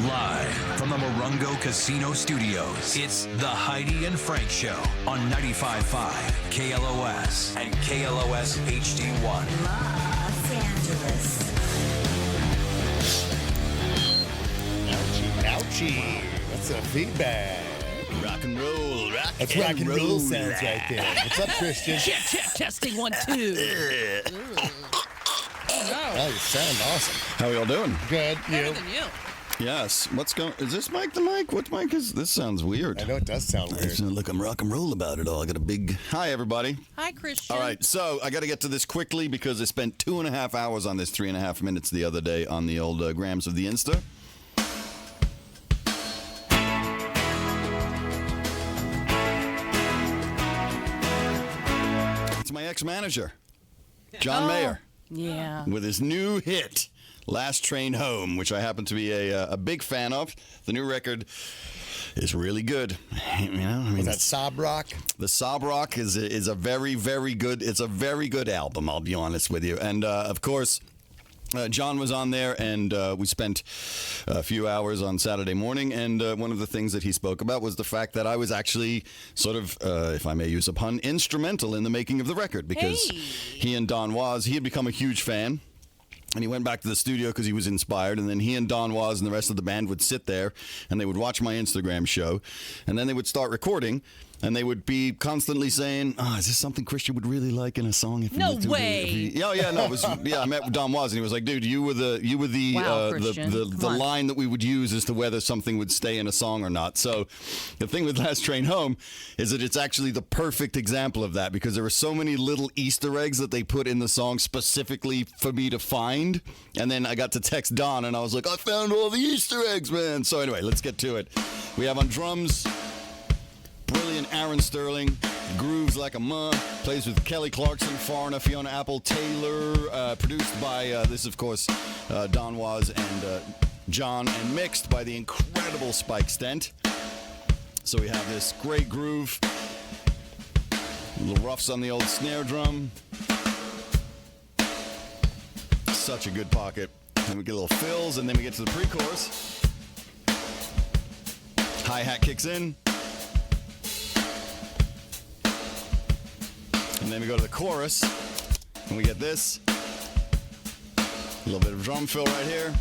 Live from the Morongo Casino Studios, it's the Heidi and Frank Show on 95.5 KLOS and KLOS HD1. Los Angeles. Ouchie. That's a feedback. Rock and roll. That's rock and roll sounds right there. What's up, Christian? Check, testing 1, 2. Oh, you sound awesome. How y'all doing? Good. Better You? than you. Yes. What's going? Is this mic the mic? What mic is this? Sounds weird. I know it does sound weird. Look, I'm rock and roll about it all. I got a big hi, everybody. Hi, Christian. All right, so I got to get to this quickly because I spent 2.5 hours on this 3.5 minutes the other day on the old grams of the Insta. It's my ex-manager, John Mayer, Yeah. with his new hit, Last Train Home, which I happen to be a big fan of. The new record is really good. You know, I mean, Was that Sob Rock? the Sob Rock is a very, very good. It's a very good album. I'll be honest with you. And of course, John was on there, and we spent a few hours on Saturday morning. And one of the things that he spoke about was the fact that I was actually sort of, if I may use a pun, instrumental in the making of the record because he and Don Was, he had become a huge fan. And he went back to the studio because he was inspired. And then he and Don Was and the rest of the band would sit there and they would watch my Instagram show. And then they would start recording. And they would be constantly saying, "Oh, is this something Christian would really like in a song?" If No we do it?" way. Yeah. No, it was. Yeah, I met with Don Was and he was like, "Dude, you were the Wow, Christian. the Come on. line that we would use as to whether something would stay in a song or not." So, the thing with Last Train Home is that it's actually the perfect example of that because there are so many little Easter eggs that they put in the song specifically for me to find. And then I got to text Don and I was like, "I found all the Easter eggs, man." So anyway, let's get to it. We have on drums, brilliant Aaron Sterling, grooves like a muh, plays with Kelly Clarkson, Foreigner, Fiona Apple, Taylor, produced by, this of course, Don Was and John, and mixed by the incredible Spike Stent. So we have this great groove, little roughs on the old snare drum. Such a good pocket. Then we get a little fills, and then we get to the pre-chorus. Hi-hat kicks in. And then we go to the chorus, and we get this. A little bit of drum fill right here.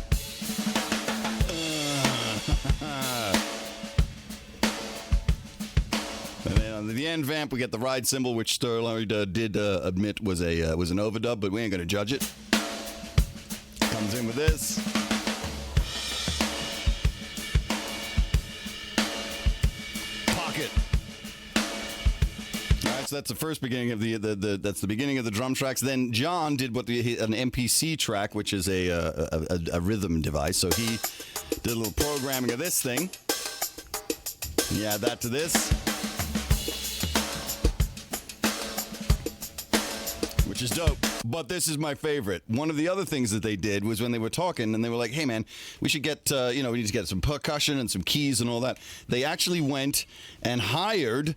And then on the end vamp, we get the ride cymbal, which Sterling did admit was an overdub, but we ain't gonna judge it. Comes in with this. Pocket. All right, so that's the first beginning of that's the beginning of the drum tracks. Then John did an MPC track, which is a rhythm device. So he did a little programming of this thing. And you add that to this, which is dope. But this is my favorite. One of the other things that they did was when they were talking and they were like, "Hey man, we should get we need to get some percussion and some keys and all that." They actually went and hired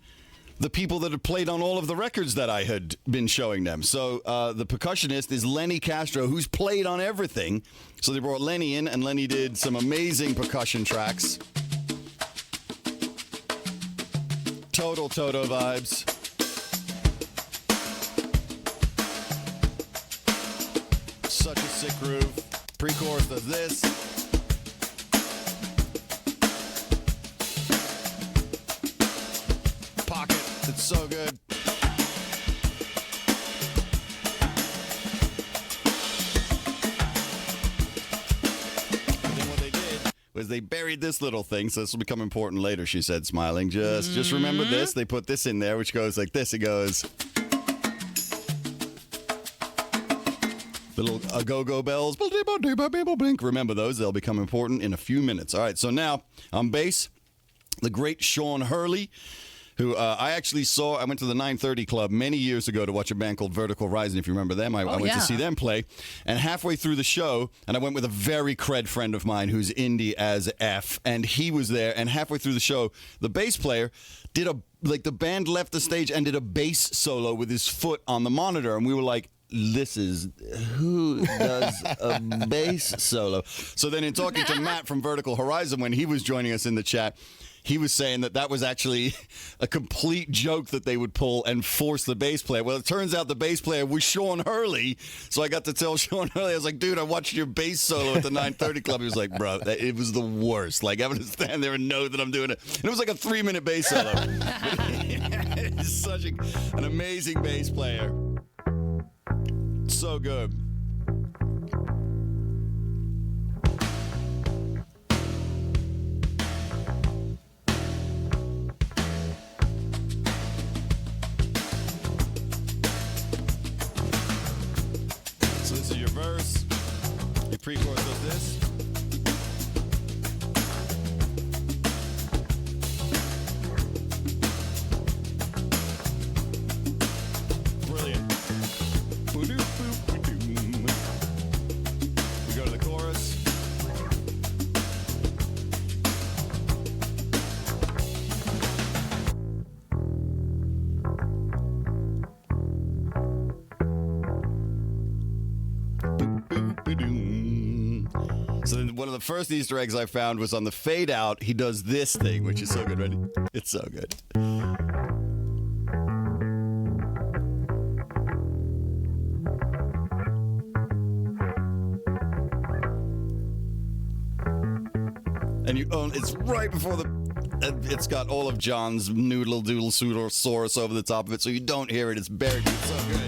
the people that had played on all of the records that I had been showing them. So the percussionist is Lenny Castro, who's played on everything. So they brought Lenny in, and Lenny did some amazing percussion tracks. Total Toto vibes. Such a sick groove. Pre-chorus does this. Pocket. It's so good. And then what they did was they buried this little thing, so this will become important later, she said, smiling. Just remember this. They put this in there, which goes like this. It goes... The little go-go bells. Remember those. They'll become important in a few minutes. All right, so now on bass, the great Sean Hurley, who I actually saw. I went to the 930 Club many years ago to watch a band called Vertical Horizon, if you remember them. I went to see them play. And halfway through the show, and I went with a very cred friend of mine who's indie as F, and he was there. And halfway through the show, the bass player did the band left the stage and did a bass solo with his foot on the monitor. And we were like, this is who does a bass solo. So then in talking to Matt from Vertical Horizon when he was joining us in the chat, he was saying that was actually a complete joke that they would pull and force the bass player. Well, it turns out the bass player was Sean Hurley. So I got to tell Sean Hurley, I was like, dude, I watched your bass solo at the 930 Club. He was like, bro, it was the worst. Like, having to stand there and know that I'm doing it. And it was like a 3-minute bass solo. He's such an amazing bass player. So good. So this is your verse. Your pre-chorus does this. Brilliant. We go to the chorus. So then one of the first Easter eggs I found was on the fade out. He does this thing, which is so good. Ready? It's so good. And it's right before it's got all of John's noodle doodle pseudosaurus over the top of it, so you don't hear it. It's buried. It's so good.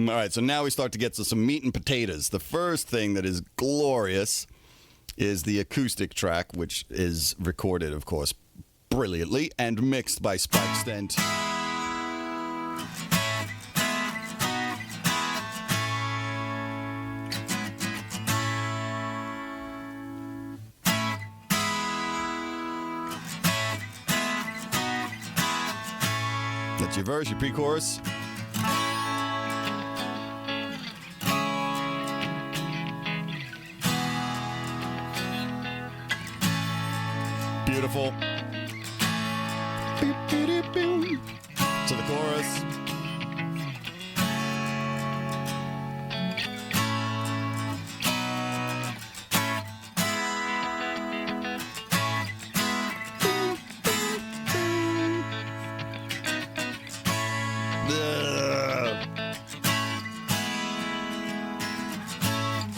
All right, so now we start to get to some meat and potatoes. The first thing that is glorious is the acoustic track, which is recorded, of course, brilliantly and mixed by Spike Stent. That's your verse, your pre-chorus. Beautiful. To the chorus.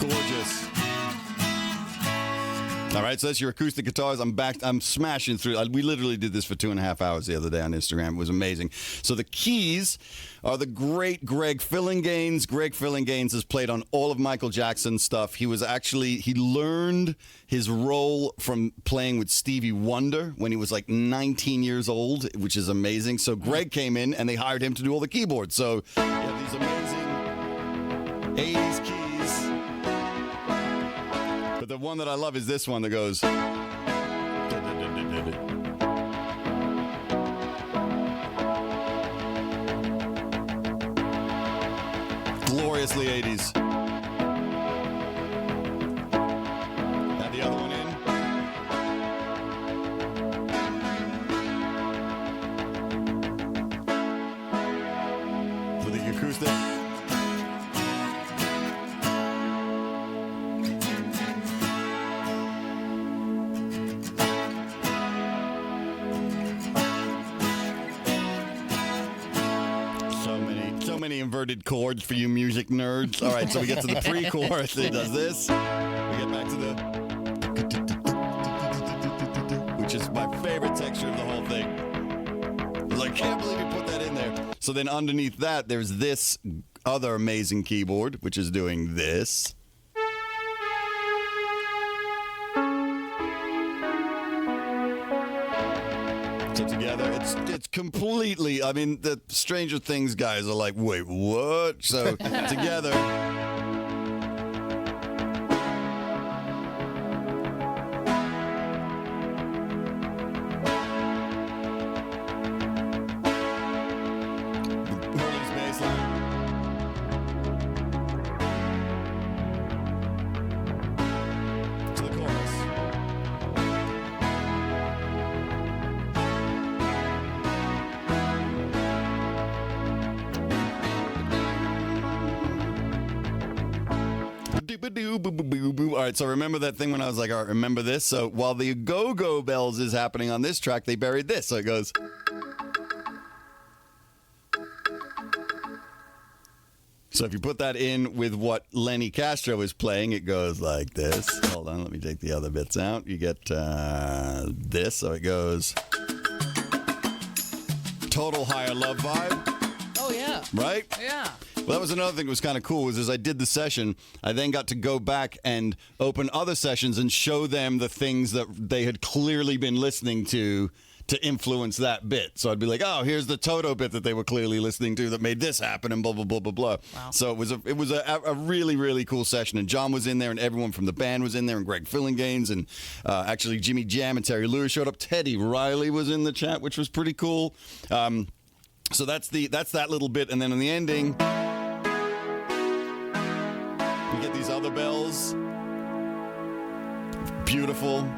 Gorgeous. All right, so that's your acoustic guitars. I'm smashing through. We literally did this for 2.5 hours the other day on Instagram. It was amazing. So the keys are the great Greg Fillinganes. Greg Fillinganes has played on all of Michael Jackson's stuff. He learned his role from playing with Stevie Wonder when he was like 19 years old, which is amazing. So Greg came in and they hired him to do all the keyboards. So you have these amazing 80s keys. But the one that I love is this one that goes. Gloriously 80s. Add the other one in. For the acoustic. So many inverted chords for you music nerds. All right, so we get to the pre-chorus. It does this. We get back to the... which is my favorite texture of the whole thing. I can't believe you put that in there. So then underneath that, there's this other amazing keyboard, which is doing this. So together, it's completely, I mean, the Stranger Things guys are like, wait, what? So together... Hurley's bass line. To the chorus. All right, so remember that thing when I was like, all right, remember this? So while the Go-Go Bells is happening on this track, they buried this. So it goes. So if you put that in with what Lenny Castro is playing, it goes like this. Hold on, let me take the other bits out. You get this, so it goes total Higher Love vibe. Oh, yeah. Right? Yeah. Well, that was another thing that was kind of cool, was as I did the session, I then got to go back and open other sessions and show them the things that they had clearly been listening to influence that bit. So I'd be like, oh, here's the Toto bit that they were clearly listening to that made this happen, and blah, blah, blah, blah, blah. Wow. So it was a really, really cool session, and John was in there, and everyone from the band was in there, and Greg Fillinganes, and actually Jimmy Jam and Terry Lewis showed up. Teddy Riley was in the chat, which was pretty cool. So that's that little bit, and then in the ending, we get these other bells. Beautiful.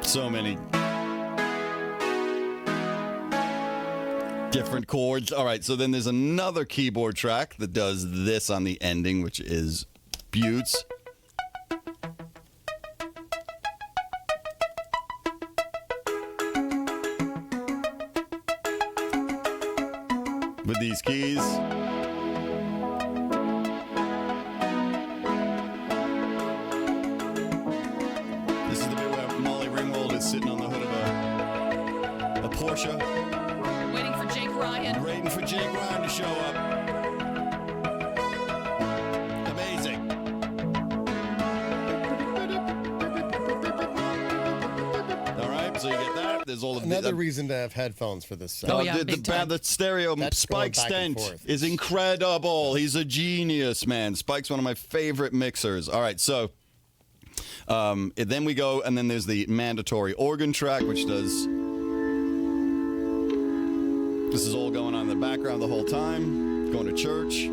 So many different chords. All right, so then there's another keyboard track that does this on the ending, which is Buttes. With these keys. This is the bit where Molly Ringwald is sitting on the hood of a Porsche. Waiting for Jake Ryan. Waiting for Jake Ryan to show up. Amazing. All right, so you get that. There's all of Another reason to have headphones for this song. Oh, yeah, the big time. the stereo. That's Spike going back and Stent forth. is incredible. He's a genius, man. Spike's one of my favorite mixers. All right, so then we go, and then there's the mandatory organ track, which does. This is all going on in the background the whole time. Going to church.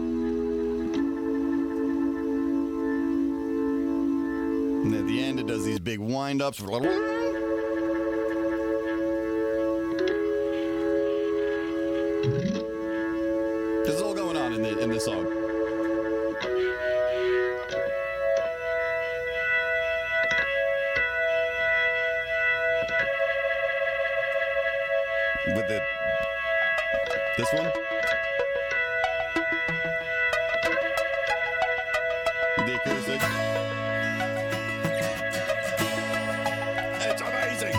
And at the end, it does these big wind-ups. This is all going on in this song. With this one. The acoustic. It's amazing.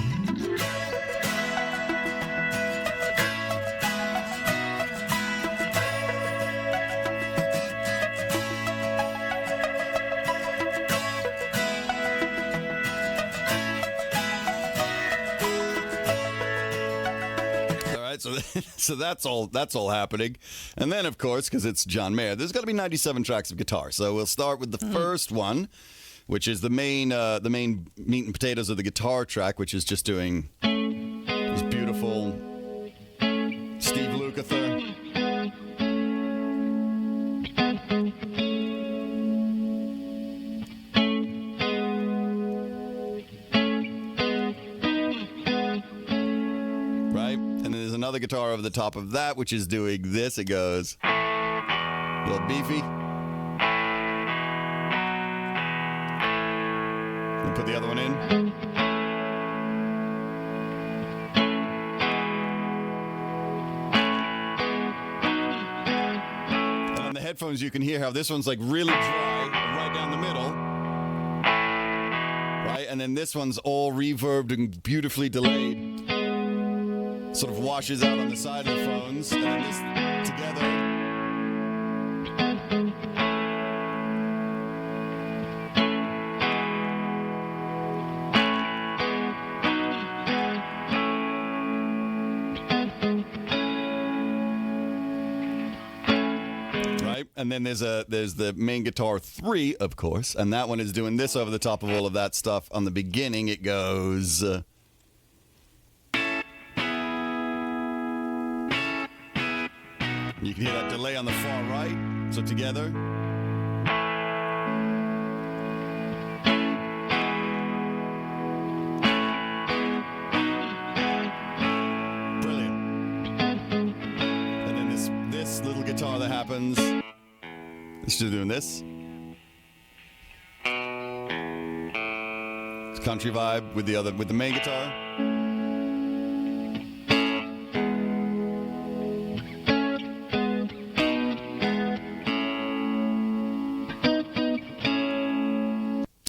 So that's all happening, and then of course, because it's John Mayer, there's got to be 97 tracks of guitar. So we'll start with the first one, which is the main meat and potatoes of the guitar track, which is just doing this beautiful Steve Lukather. Another guitar over the top of that, which is doing this. It goes a little beefy. We'll put the other one in. And on the headphones, you can hear how this one's like really dry, right down the middle. Right? And then this one's all reverbed and beautifully delayed. Sort of washes out on the side of the phones, and then this together. Right, and then there's the main guitar 3, of course, and that one is doing this over the top of all of that stuff. On the beginning, it goes. You can hear that delay on the far right. So together. Brilliant. And then this little guitar that happens. Still doing this. It's country vibe with the main guitar.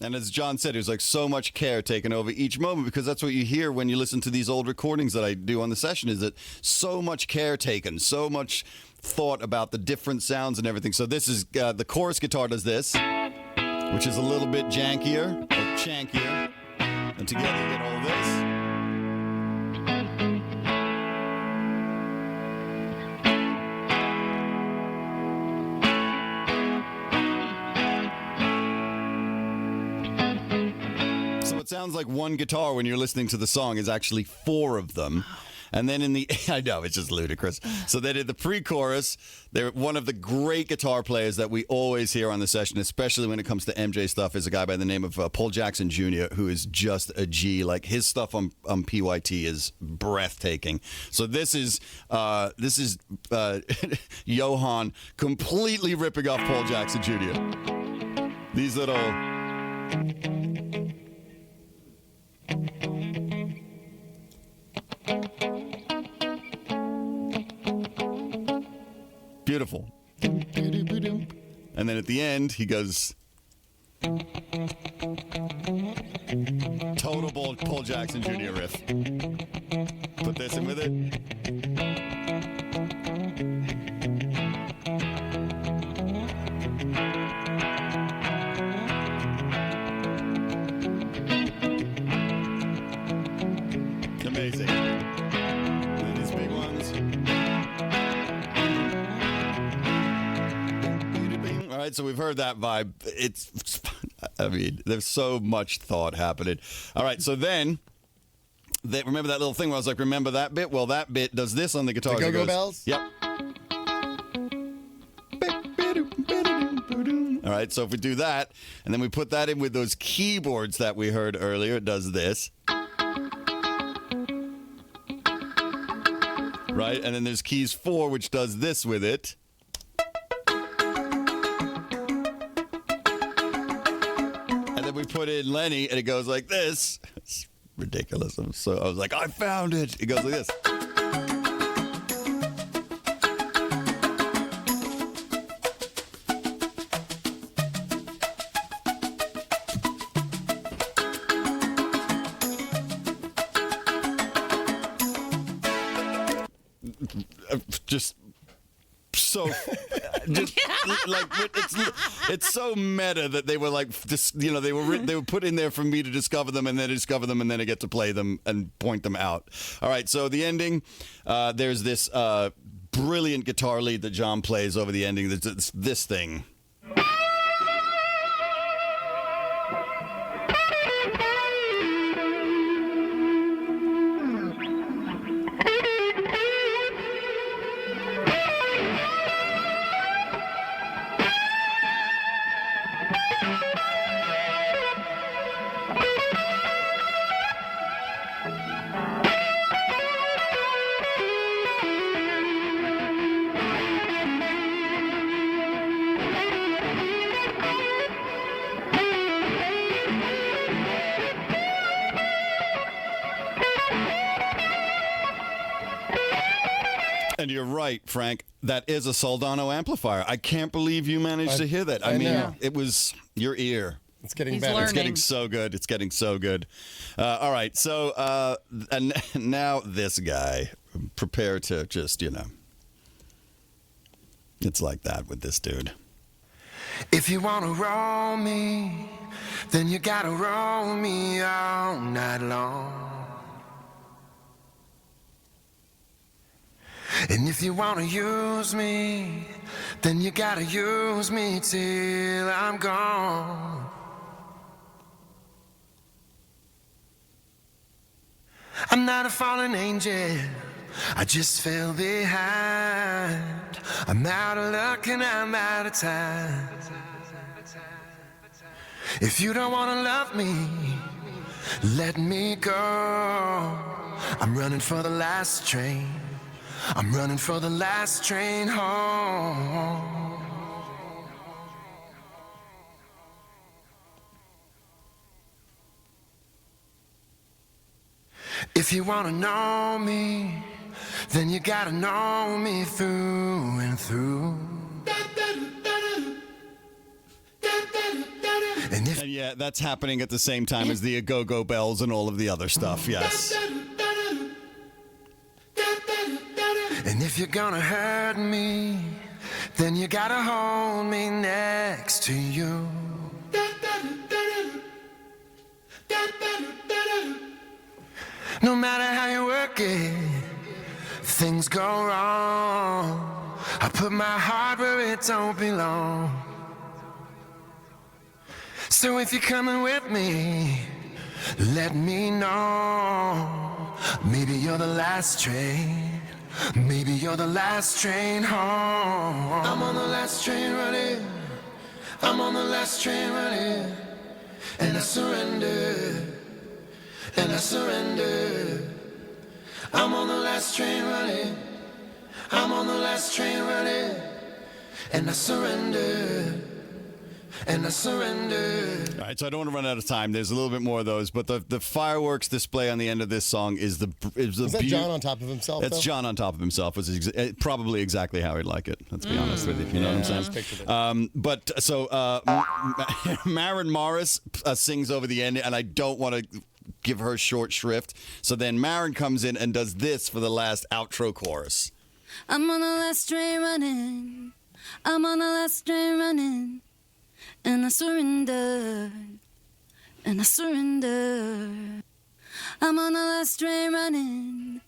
And as John said, there's like so much care taken over each moment, because that's what you hear when you listen to these old recordings that I do on the session, is that so much care taken, so much thought about the different sounds and everything. So this is, the chorus guitar does this, which is a little bit jankier, or chankier. And together you get all this. It sounds like one guitar when you're listening to the song is actually four of them. And then in the, I know, it's just ludicrous. So then in the pre-chorus, they're one of the great guitar players that we always hear on the session, especially when it comes to MJ stuff, is a guy by the name of Paul Jackson Jr., who is just a G. Like, his stuff on PYT is breathtaking. So this is Johan completely ripping off Paul Jackson Jr. These little... Beautiful. And then at the end, he goes... Total Paul Jackson Jr. riff. Put this in with it. Amazing. And then these big ones. All right, so we've heard that vibe. I mean, there's so much thought happening. All right, so then, remember that little thing where I was like, remember that bit? Well, that bit does this on the guitar. The Go-Go Bells? Yep. All right, so if we do that, and then we put that in with those keyboards that we heard earlier, it does this. Right, and then there's keys 4, which does this with it. And then we put in Lenny, and it goes like this. It's ridiculous. I was like, I found it. It goes like this. Just so, just like it's so meta that they were like, they were put in there for me to discover them, and then discover them, and then I get to play them and point them out. All right, so the ending, there's this brilliant guitar lead that John plays over the ending. There's this thing. And you're right, Frank. That is a Soldano amplifier. I can't believe you managed to hear that. I mean, know. It was your ear. It's getting He's better. learning. It's getting so good. It's getting so good. All right. So, and now this guy. Prepare to just, it's like that with this dude. If you wanna roll me, then you gotta roll me all night long. And if you wanna use me, then you gotta use me till I'm gone. I'm not a fallen angel, I just fell behind. I'm out of luck and I'm out of time. If you don't wanna love me, let me go. I'm running for the last train. I'm running for the last train home. If you wanna know me, then you gotta know me through and through. And if And yeah, that's happening at the same time as the Go-Go Bells and all of the other stuff, yes. And if you're gonna hurt me, then you gotta hold me next to you. No matter how you work it, things go wrong. I put my heart where it don't belong. So if you're coming with me, let me know. Maybe you're the last train. Maybe you're the last train home. I'm on the last train running. I'm on the last train running. And I surrender. And I surrender. I'm on the last train running. I'm on the last train running. And I surrender. And I surrender. All right, so I don't want to run out of time. There's a little bit more of those, but the fireworks display on the end of this song is the Is that John on top of himself? That's though? John on top of himself, which is probably exactly how he'd like it. Let's be honest with you. You know what I'm saying? But so Maren Morris sings over the end, and I don't want to give her short shrift. So then Maren comes in and does this for the last outro chorus. I'm on the last train running. I'm on the last train running. And I surrender. And I surrender. I'm on the last train running.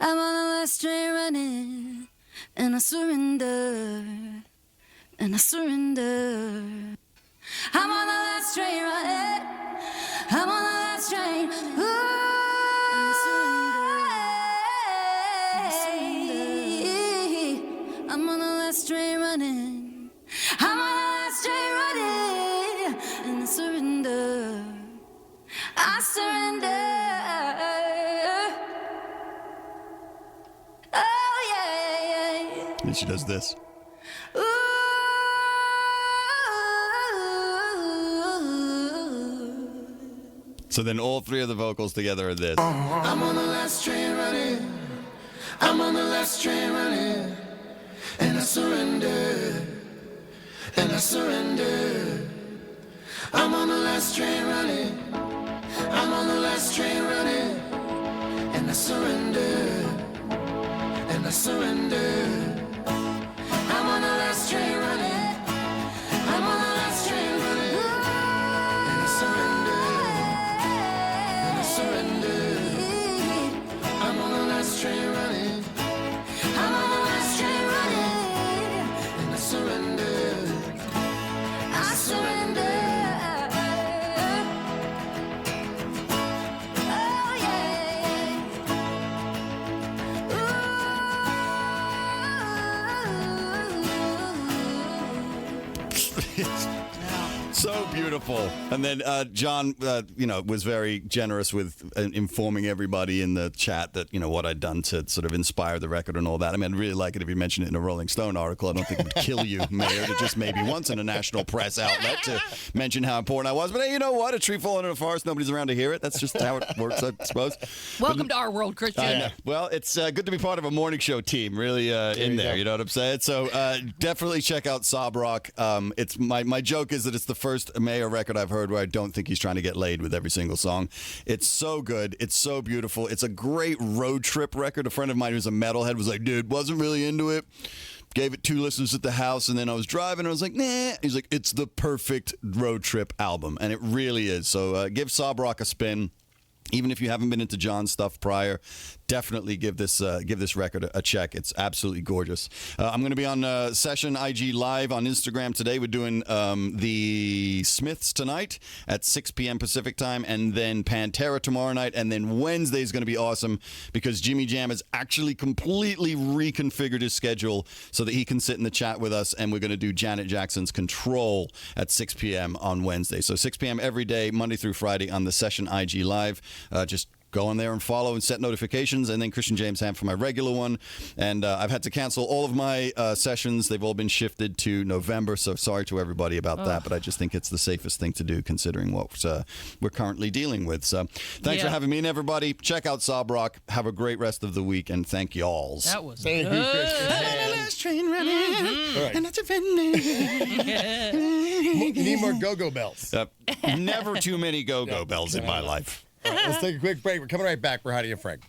I'm on the last train running. And I surrender. And I surrender. I'm on the last train running. I'm on the last train. Ooh, I'm on the last train running. I'm on the last train running. And I surrender. I surrender. Oh, yeah. And she does this. Ooh. So then all three of the vocals together are this. I'm on the last train running. I'm on the last train running. And I surrender. And I surrender. I'm on the last train running. I'm on the last train running. And I surrender. And I surrender. I'm on the last train running. I'm on the last train running. And I surrender. And I surrender. I'm on the last train running. I'm on the last train running. And I surrender. I surrender. Oh, yeah. So beautiful. And then John, was very generous with informing everybody in the chat that, what I'd done to sort of inspire the record and all that. I mean, I'd really like it if you mentioned it in a Rolling Stone article. I don't think it would kill you, Mayor, to just maybe once in a national press outlet to mention how important I was. But hey, you know what? A tree falling in a forest, nobody's around to hear it. That's just how it works, I suppose. Welcome to our world, Christian. I know. Well, it's good to be part of a morning show team, really in there. You know what I'm saying? So definitely check out Sob Rock. It's my joke is that it's the first Mayer record I've heard where I don't think he's trying to get laid with every single song. It's so good. It's so beautiful. It's a great road trip record. A friend of mine who's a metalhead was like, dude, wasn't really into it. Gave it 2 listens at the house, and then I was driving, and I was like, nah. He's like, it's the perfect road trip album, and it really is. So give Sob Rock a spin. Even if you haven't been into John's stuff prior, definitely give this record a check. It's absolutely gorgeous. I'm going to be on Session IG Live on Instagram today. We're doing the Smiths tonight at 6 p.m. Pacific time, and then Pantera tomorrow night, and then Wednesday is going to be awesome because Jimmy Jam has actually completely reconfigured his schedule so that he can sit in the chat with us, and we're going to do Janet Jackson's Control at 6 p.m. on Wednesday. So 6 p.m. every day, Monday through Friday on the Session IG Live. Just go on there and follow and set notifications. And then Christian James Ham for my regular one. And I've had to cancel all of my sessions. They've all been shifted to November. So sorry to everybody about that. But I just think it's the safest thing to do considering what we're currently dealing with. So thanks for having me and everybody. Check out Sob Rock. Have a great rest of the week. And thank y'alls. That was Thank good. you, Christian. Last train running, Right. and it's a You need more go-go bells. Never too many go-go bells in my life. All right, let's take a quick break. We're coming right back for Heidi and Frank.